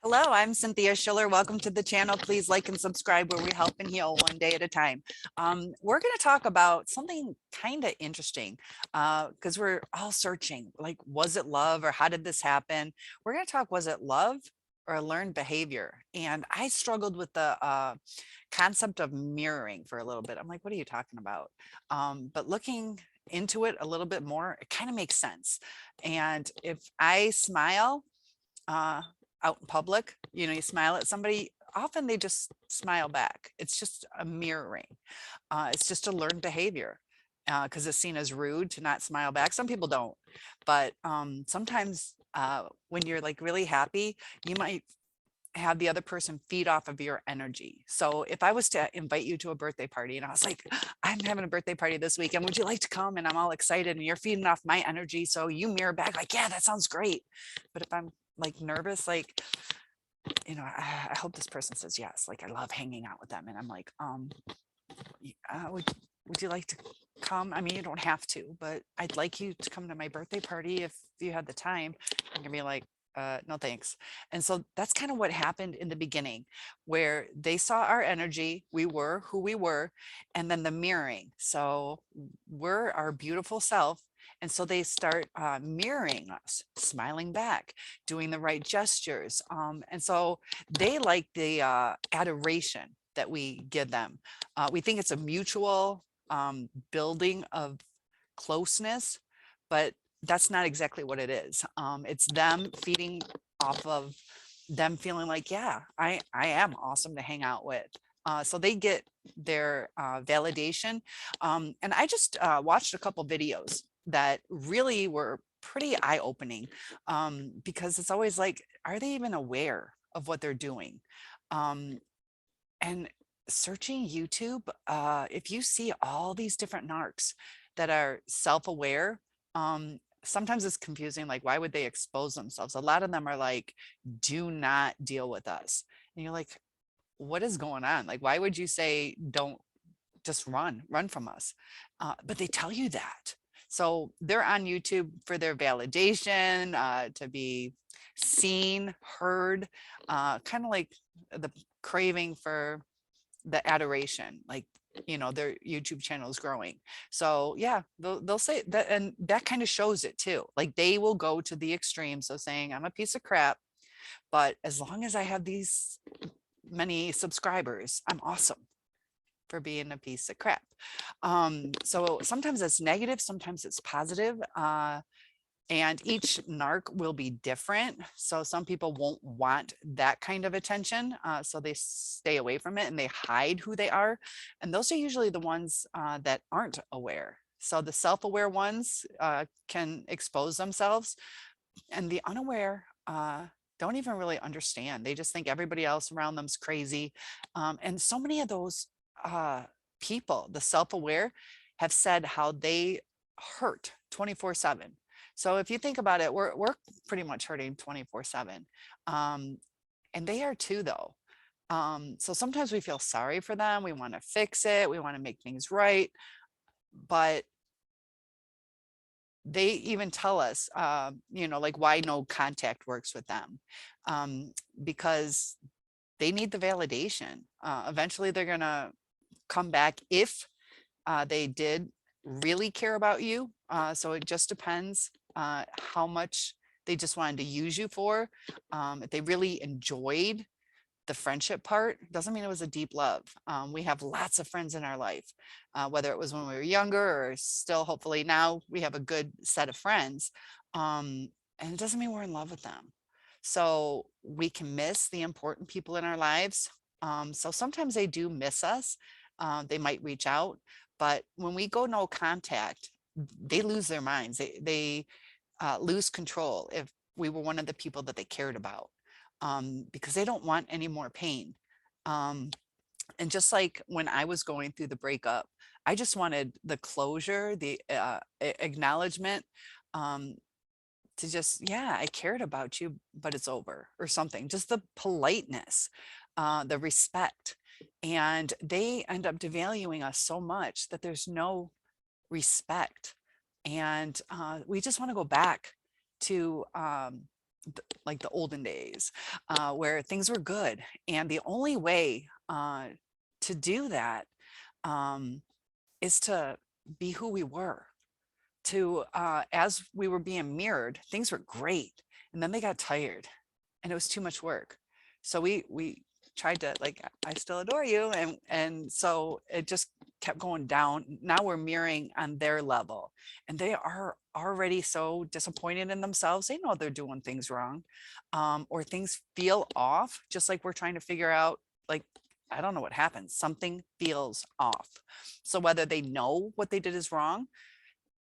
Hello, I'm Cynthia Schiller. Welcome to the channel. Please like and subscribe where we help and heal one day at a time. We're going to talk about something kind of interesting because we're all searching, like, was it love or how did this happen? We're going to talk, was it love or a learned behavior? And I struggled with the concept of mirroring for a little bit. I'm like, what are you talking about? But looking into it a little bit more, it kind of makes sense. And if I smile, uh, out in public, you smile at somebody, often they just smile back. It's just a mirroring. It's just a learned behavior because it's seen as rude to not smile back. Some people don't, but sometimes when you're like really happy, you might have the other person feed off of your energy. So if I was to invite you to a birthday party and I was like, I'm having a birthday party this weekend, would you like to come? And I'm all excited and you're feeding off my energy. So you mirror back like, yeah, that sounds great. But if I'm like nervous, like, I hope this person says yes. Like, I love hanging out with them. And I'm like, would you like to come? I mean, you don't have to, but I'd like you to come to my birthday party if you had the time. I'm gonna be like, no thanks. And so that's kind of what happened in the beginning, where they saw our energy, we were who we were, and then the mirroring. So we're our beautiful self. And so they start mirroring us, smiling back, doing the right gestures. And so they like the adoration that we give them. We think it's a mutual building of closeness, but that's not exactly what it is. It's them feeding off of them feeling like, yeah, I am awesome to hang out with. So they get their validation. And I just watched a couple videos that really were pretty eye-opening because it's always like, are they even aware of what they're doing? And searching YouTube, if you see all these different narcs that are self-aware, sometimes it's confusing. Like, why would they expose themselves? A lot of them are like, do not deal with us. And you're like, what is going on? Like, why would you say, don't just run from us? But they tell you that. So they're on YouTube for their validation, to be seen, heard, kind of like the craving for the adoration, like, their YouTube channel is growing. So yeah, they'll say that, and that kind of shows it too. Like, they will go to the extreme. So saying, I'm a piece of crap, but as long as I have these many subscribers, I'm awesome for being a piece of crap. So sometimes it's negative, sometimes it's positive. And each narc will be different. So some people won't want that kind of attention. So they stay away from it and they hide who they are. And those are usually the ones that aren't aware. So the self-aware ones can expose themselves, and the unaware don't even really understand. They just think everybody else around them's crazy. And so many of those people, the self-aware, have said how they hurt 24/7. So if you think about it, we're pretty much hurting 24/7. And they are too, though. So sometimes we feel sorry for them. We want to fix it. We want to make things right. But they even tell us, like, why no contact works with them, because they need the validation. Eventually, they're going to come back if they did really care about you. So it just depends how much they just wanted to use you for. If they really enjoyed the friendship part, doesn't mean it was a deep love. We have lots of friends in our life, whether it was when we were younger or still, hopefully now we have a good set of friends. And it doesn't mean we're in love with them. So we can miss the important people in our lives. So sometimes they do miss us. They might reach out, but when we go no contact, they lose their minds. They lose control if we were one of the people that they cared about, because they don't want any more pain. Um, and just like when I was going through the breakup, I just wanted the closure, the acknowledgement, um, to just, yeah, I cared about you, but it's over, or something. Just the politeness, the respect. And they end up devaluing us so much that there's no respect. And we just want to go back to like the olden days, where things were good. And the only way to do that um, is to be who we were. To as we were being mirrored, things were great, and then they got tired, and it was too much work. So we tried to like, I still adore you, and so it just kept going down. Now we're mirroring on their level, and they are already so disappointed in themselves. They know they're doing things wrong, or things feel off, just like we're trying to figure out, like, I don't know what happens. Something feels off. So whether they know what they did is wrong,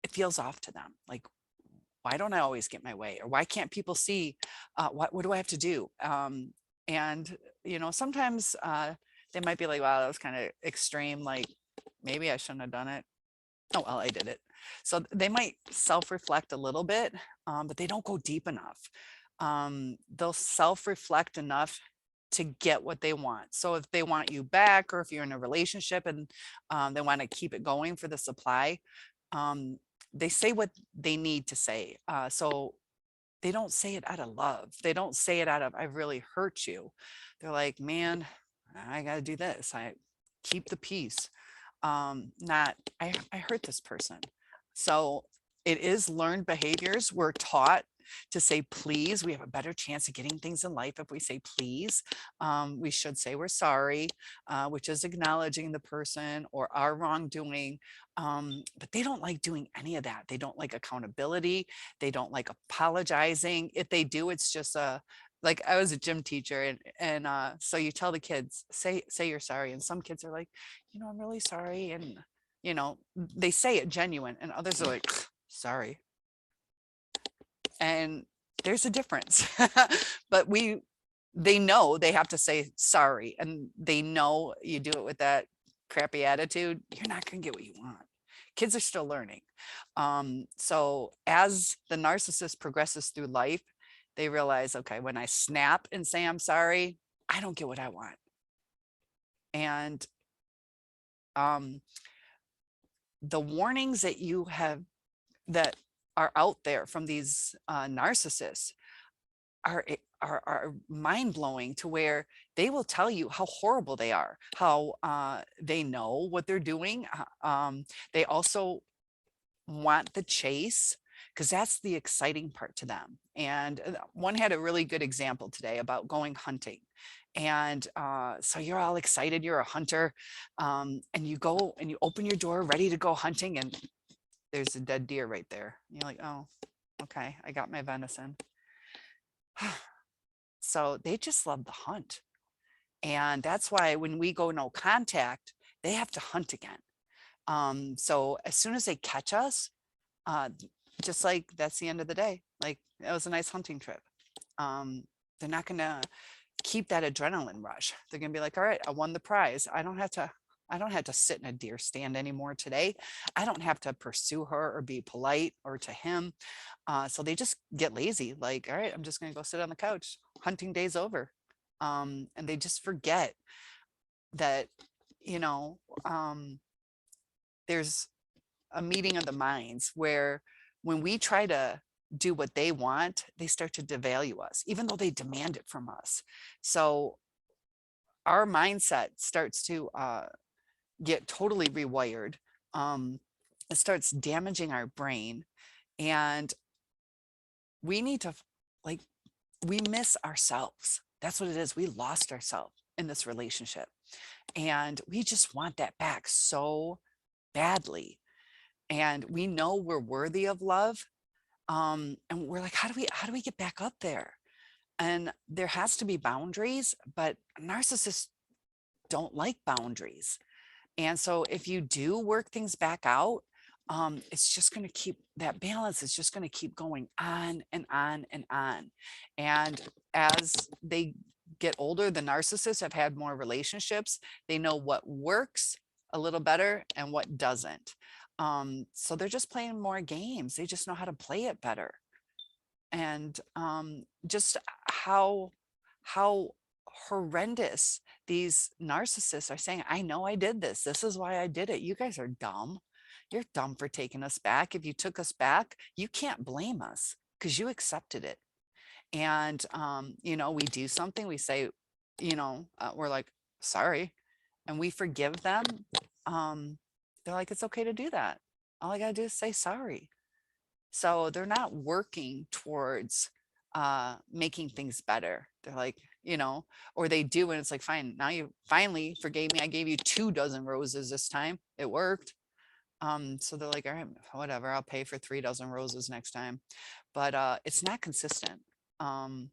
it feels off to them. Like, why don't I always get my way? Or why can't people see, what do I have to do? And, sometimes they might be like, wow, that was kind of extreme. Like, maybe I shouldn't have done it. Oh, well, I did it. So they might self-reflect a little bit, but they don't go deep enough. They'll self-reflect enough to get what they want. So if they want you back, or if you're in a relationship and they want to keep it going for the supply, um, they say what they need to say. So they don't say it out of love. They don't say it out of, I really hurt you. They're like, man, I got to do this. I keep the peace. Not, I hurt this person. So it is learned behaviors. We're taught to say please. We have a better chance of getting things in life if we say please. We should say we're sorry, which is acknowledging the person or our wrongdoing. But they don't like doing any of that. They don't like accountability. They don't like apologizing. If they do, it's just a, like, I was a gym teacher, and so you tell the kids, say you're sorry, and some kids are like, I'm really sorry, and they say it genuine, and others are like, sorry. And there's a difference. But they know they have to say sorry, and they know you do it with that crappy attitude, you're not going to get what you want. Kids are still learning. So as the narcissist progresses through life, they realize, okay, when I snap and say I'm sorry, I don't get what I want. And the warnings that you have that are out there from these narcissists are mind-blowing, to where they will tell you how horrible they are, how they know what they're doing. They also want the chase, because that's the exciting part to them. And one had a really good example today about going hunting. And so you're all excited, you're a hunter, and you go and you open your door ready to go hunting, and there's a dead deer right there. You're like, oh, okay, I got my venison. So they just love the hunt. And that's why when we go no contact, they have to hunt again. So as soon as they catch us, uh, just like that's the end of the day. Like, it was a nice hunting trip. They're not going to keep that adrenaline rush. They're going to be like, all right, I won the prize. I don't have to sit in a deer stand anymore today. I don't have to pursue her or be polite, or to him. So they just get lazy. Like, all right, I'm just going to go sit on the couch. Hunting day's over. And they just forget that, you know, there's a meeting of the minds, where when we try to do what they want, they start to devalue us, even though they demand it from us. So our mindset starts to get totally rewired. It starts damaging our brain, and we need to, like, we miss ourselves. That's what it is. We lost ourselves in this relationship, and we just want that back so badly. And we know we're worthy of love. And we're like, how do we get back up there? And there has to be boundaries, but narcissists don't like boundaries. And so if you do work things back out, it's just going to keep that balance. It's just going to keep going on and on and on. And as they get older, the narcissists have had more relationships. They know what works a little better and what doesn't. So they're just playing more games. They just know how to play it better. And just how horrendous these narcissists are saying, I know I did this. This is why I did it. You guys are dumb. You're dumb for taking us back. If you took us back, you can't blame us because you accepted it. And, we do something, we say, we're like, sorry, and we forgive them. They're like, it's okay to do that. All I got to do is say sorry. So they're not working towards making things better. They're like, or they do, and it's like, fine, now you finally forgave me. I gave you 2 dozen roses this time. It worked. So they're like, all right, whatever, I'll pay for 3 dozen roses next time. But it's not consistent. Um,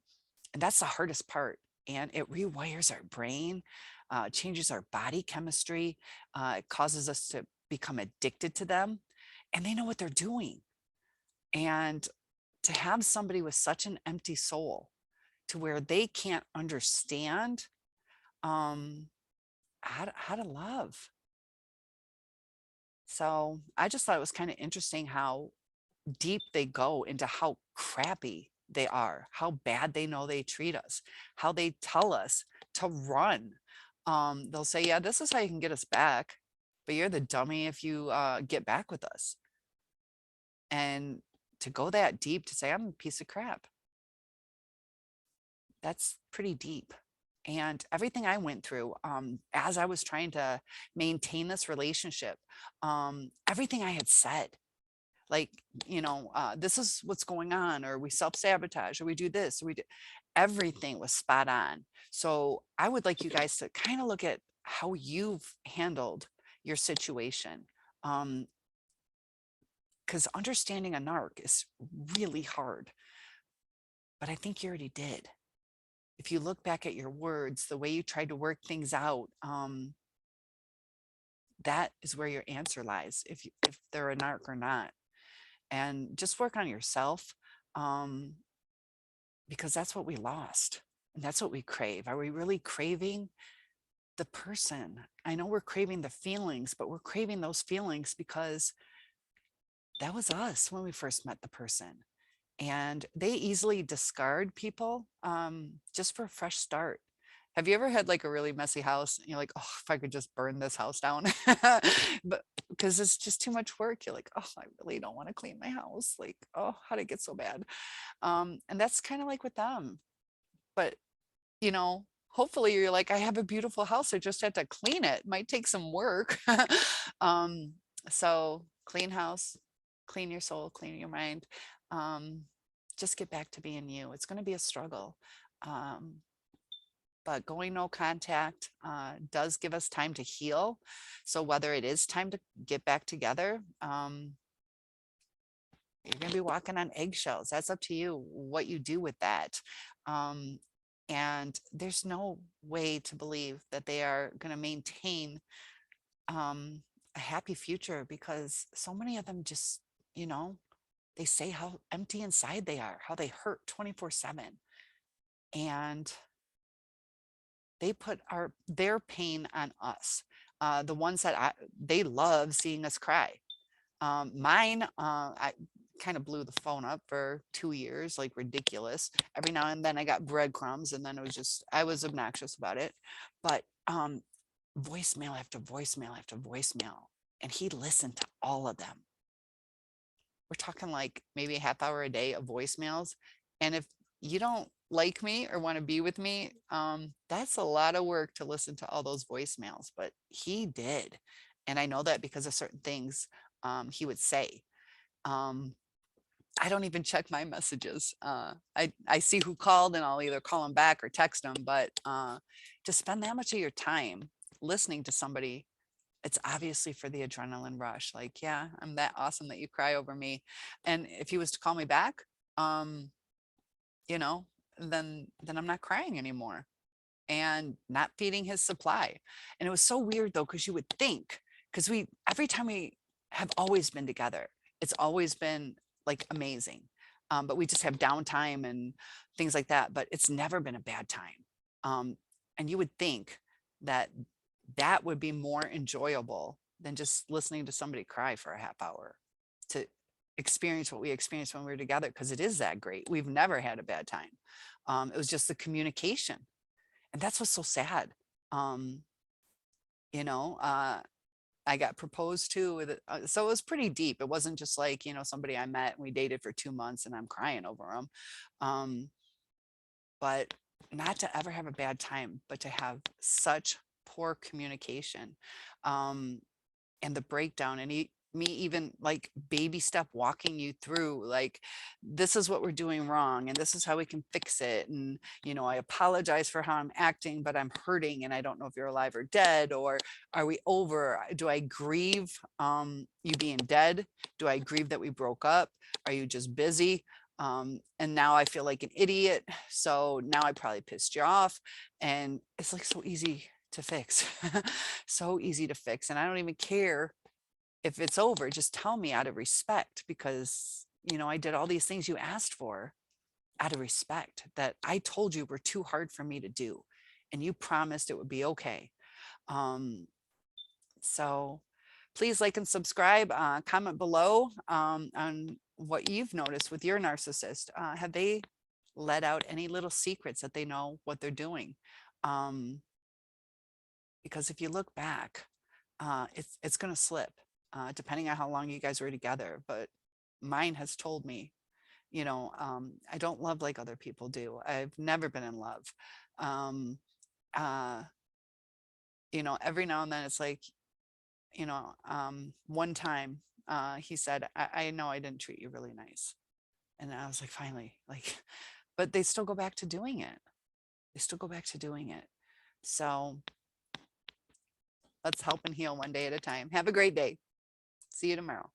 and that's the hardest part. And it rewires our brain, changes our body chemistry, it causes us to become addicted to them. And they know what they're doing. And to have somebody with such an empty soul to where they can't understand um, how to love. So I just thought it was kind of interesting how deep they go into how crappy they are, how bad they know they treat us, how they tell us to run. They'll say, yeah, this is how you can get us back, but you're the dummy if you get back with us. And to go that deep to say, I'm a piece of crap, that's pretty deep. And everything I went through as I was trying to maintain this relationship, everything I had said, like, this is what's going on, or we self-sabotage, or we do this, or everything was spot on. So I would like you guys to kind of look at how you've handled your situation. Um, because understanding a narc is really hard, but I think you already did. If you look back at your words, the way you tried to work things out, that is where your answer lies, if they're a narc or not. And just work on yourself, um, because that's what we lost. And that's what we crave. Are we really craving the person? I know we're craving the feelings, but we're craving those feelings because that was us when we first met the person. And they easily discard people just for a fresh start. Have you ever had like a really messy house and you're like, oh, if I could just burn this house down? But because it's just too much work, you're like, oh, I really don't want to clean my house. Like, oh, how did it get so bad? And that's kind of like with them. But, hopefully you're like, I have a beautiful house. I just have to clean it. Might take some work. um, so clean house, clean your soul, clean your mind. Um, just get back to being you. It's going to be a struggle. Um, but going no contact does give us time to heal. So whether it is time to get back together, you're going to be walking on eggshells. That's up to you what you do with that. Um, and there's no way to believe that they are going to maintain a happy future because so many of them just, you know, they say how empty inside they are, how they hurt 24/7. And they put their pain on us. The ones that they love seeing us cry. Mine, I kind of blew the phone up for 2 years, like ridiculous. Every now and then I got breadcrumbs, and then I was obnoxious about it. But voicemail after voicemail after voicemail, and he listened to all of them. We're talking like maybe a half hour a day of voicemails. And if you don't like me or want to be with me, that's a lot of work to listen to all those voicemails. But he did. And I know that because of certain things he would say. Um, I don't even check my messages. I see who called and I'll either call them back or text them. But to spend that much of your time listening to somebody, it's obviously for the adrenaline rush. Like, yeah, I'm that awesome that you cry over me. And if he was to call me back, um, you know, then I'm not crying anymore and not feeding his supply. And it was so weird though, because you would think, because every time we have always been together, it's always been like amazing. But we just have downtime and things like that. But it's never been a bad time. And you would think that that would be more enjoyable than just listening to somebody cry for a half hour, to experience what we experienced when we were together, because it is that great. We've never had a bad time. It was just the communication. And that's what's so sad. Um, you know, uh, I got proposed to so it was pretty deep. It wasn't just like, somebody I met and we dated for 2 months and I'm crying over him. but not to ever have a bad time, but to have such poor communication. Um, and the breakdown, and me even like baby step walking you through, like, this is what we're doing wrong and this is how we can fix it. And I apologize for how I'm acting, but I'm hurting and I don't know if you're alive or dead, or are we over? Do I grieve you being dead? Do I grieve that we broke up? Are you just busy? And now I feel like an idiot, so now I probably pissed you off. And it's like so easy to fix. So easy to fix, and I don't even care if it's over. Just tell me out of respect, because I did all these things you asked for out of respect, that I told you were too hard for me to do, and you promised it would be okay. um so please like and subscribe, comment below on what you've noticed with your narcissist. Have they let out any little secrets that they know what they're doing? um because if you look back, it's going to slip, depending on how long you guys were together. But mine has told me, I don't love like other people do. I've never been in love. Um, uh, every now and then it's like, one time he said, I know I didn't treat you really nice. And I was like, finally, like, but they still go back to doing it. They still go back to doing it. So let's help and heal one day at a time. Have a great day. See you tomorrow.